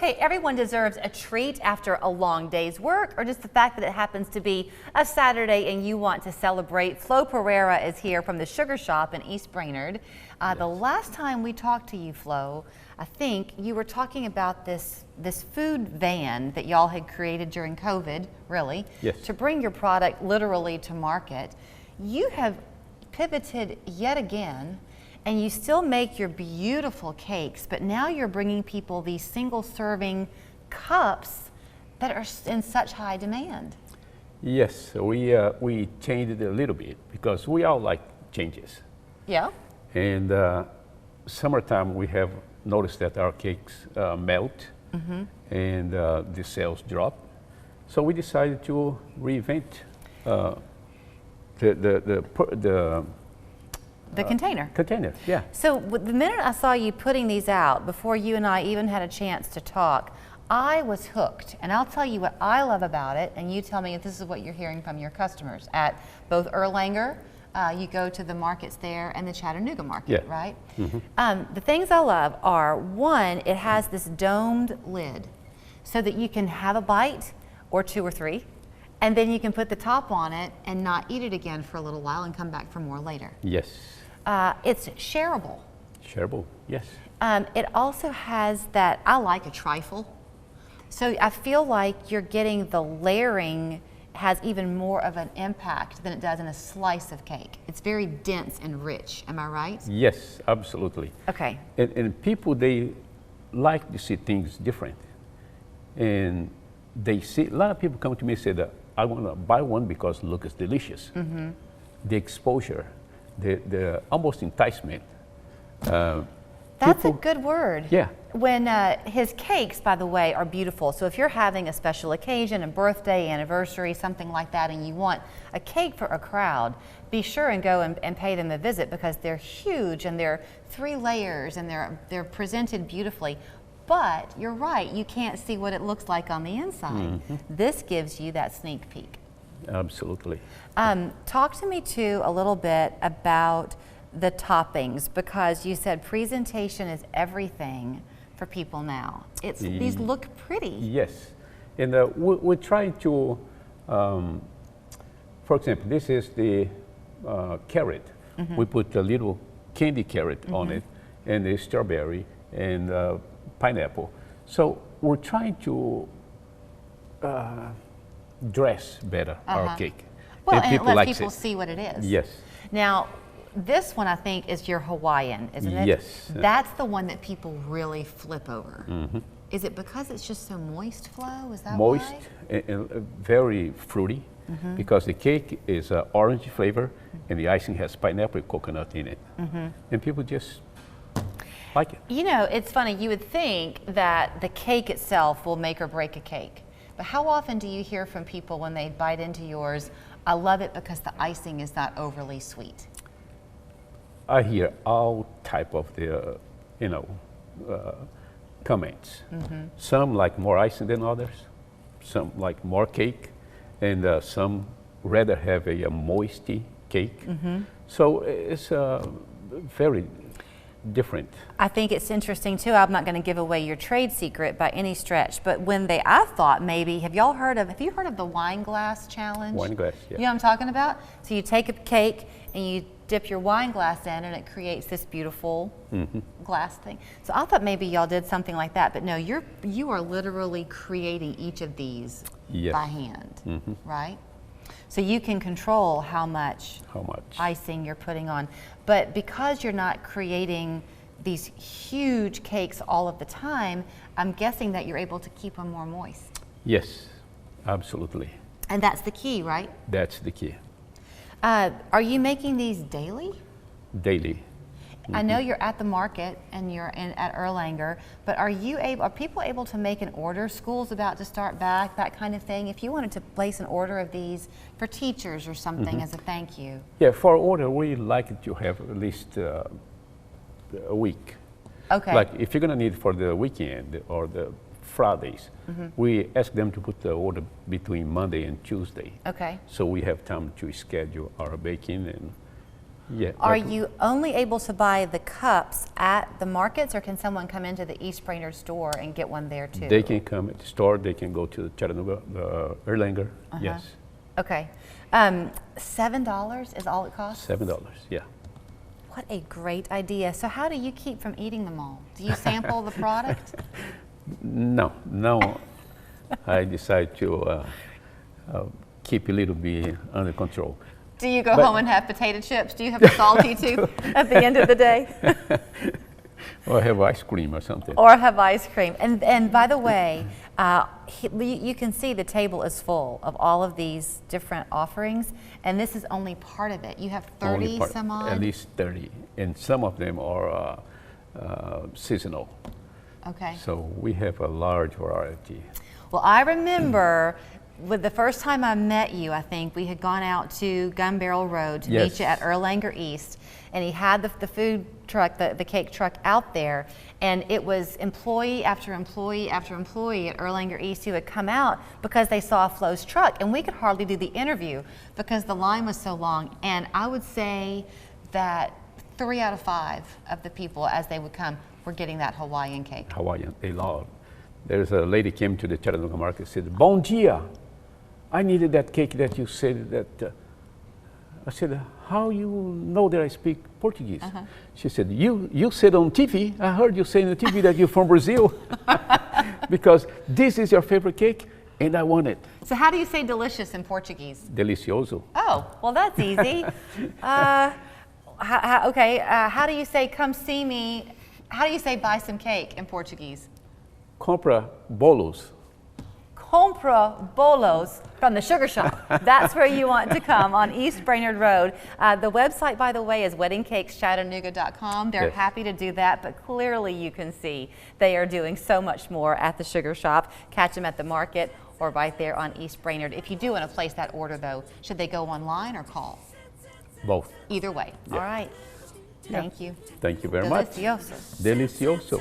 Okay, everyone deserves a treat after a long day's work, or just the fact that it happens to be a Saturday and you want to celebrate. Flo Pereira is here from the Sugar Shop in East Brainerd. Yes. The last time we talked to you, Flo, I think you were talking about this food van that y'all had created during COVID, really, Yes. to bring your product literally to market. You have pivoted yet again, and you still make your beautiful cakes, but now you're bringing people these single-serving cups that are in such high demand. Yes, we changed it a little bit because we all like changes. Yeah. And summertime we have noticed that our cakes melt and the sales drop. So we decided to reinvent The container. container. Yeah. So the minute I saw you putting these out, before you and I even had a chance to talk, I was hooked. And I'll tell you what I love about it, and you tell me if this is what you're hearing from your customers at both Erlanger, you go to the markets there, and the Chattanooga market, Yeah. right? The things I love are, one, it has this domed lid so that you can have a bite or two or three, and then you can put the top on it and not eat it again for a little while and come back for more later. Yes. It's shareable. Shareable. Yes. It also has that, I like a trifle. So I feel like you're getting the layering has even more of an impact than it does in a slice of cake. It's very dense and rich, am I right? Yes, absolutely. Okay. And people, they like to see things different. And they see, a lot of people come to me and say that I want to buy one because it looks delicious. The exposure, the almost enticement. That's people, a good word. Yeah. When his cakes, by the way, are beautiful. So if you're having a special occasion, a birthday, anniversary, something like that, and you want a cake for a crowd, be sure and go and pay them a visit because they're huge and they're 3 layers and they're presented beautifully. But you're right, you can't see what it looks like on the inside. This gives you that sneak peek. Absolutely. Talk to me too a little bit about the toppings, because you said presentation is everything for people now. These look pretty. Yes. And we're trying to, for example, this is the carrot. We put a little candy carrot on it, and the strawberry and pineapple. So we're trying to dress better our cake. Well, and it lets likes people see what it is. Yes. Now, this one I think is your Hawaiian, isn't it? Yes. That's the one that people really flip over. Is it because it's just so moist, Flo? Is that Moist why? and very fruity, because the cake is orange flavor and the icing has pineapple and coconut in it. And people just like it. You know, it's funny, you would think that the cake itself will make or break a cake. But how often do you hear from people when they bite into yours, I love it because the icing is not overly sweet? I hear all type of the, comments. Some like more icing than others. Some like more cake, and some rather have a moisty cake. So it's very different. I think it's interesting too. I'm not going to give away your trade secret by any stretch, but I thought maybe, have you heard of the wine glass challenge? Wine glass, yeah. You know what I'm talking about? So you take a cake and you dip your wine glass in and it creates this beautiful glass thing. So I thought maybe y'all did something like that, but no, you are literally creating each of these by hand, right? So you can control how much icing you're putting on. But because you're not creating these huge cakes all of the time, I'm guessing that you're able to keep them more moist. Yes, absolutely. And that's the key, right? That's the key. Are you making these daily? Daily. I know you're at the market and you're at Erlanger, but are people able to make an order? School's about to start back, that kind of thing. If you wanted to place an order of these for teachers or something as a thank you. Yeah, for order, we like to have at least a week. Okay. Like if you're gonna need for the weekend or the Fridays, we ask them to put the order between Monday and Tuesday. Okay. So we have time to schedule our baking and Yeah. Are you only able to buy the cups at the markets, or can someone come into the East Brainerd store and get one there too? They can come at the store. They can go to the Chattanooga, Erlanger. Yes. Okay. $7 is all it costs? $7. Yeah. What a great idea. So how do you keep from eating them all? Do you sample the product? No. I decide to keep a little bit under control. Do you go home and have potato chips? Do you have a salty tooth at the end of the day? Or have ice cream or something. Or have ice cream. And by the way, you can see the table is full of all of these different offerings, and this is only part of it. You have 30 some odd? At least 30, and some of them are seasonal. Okay. So we have a large variety. Well, I remember with the first time I met you, I think we had gone out to Gun Barrel Road to meet you at Erlanger East, and he had the food truck, the cake truck out there, and it was employee after employee after employee at Erlanger East who had come out because they saw Flo's truck, and we could hardly do the interview because the line was so long. And I would say that 3 out of 5 of the people, as they would come, were getting that Hawaiian cake. Hawaiian, they love. There's a lady came to the Chattanooga market, said, "Bon dia, I needed that cake that you said that." I said, "How you know that I speak Portuguese?" She said, "You said on TV, I heard you say on the TV that you're from Brazil, because this is your favorite cake, and I want it." So how do you say delicious in Portuguese? Delicioso. Oh, well, that's easy. Okay, how do you say come see me? How do you say buy some cake in Portuguese? Compra bolos. Compra bolos from the sugar shop. That's where you want to come on East Brainerd Road. The website, by the way, is weddingcakeschattanooga.com. They're happy to do that, but clearly you can see they are doing so much more at the sugar shop. Catch them at the market or right there on East Brainerd. If you do want to place that order, though, should they go online or call? Both. Either way. Yeah. All right. Thank you. Thank you very much. Delicioso. Delicioso.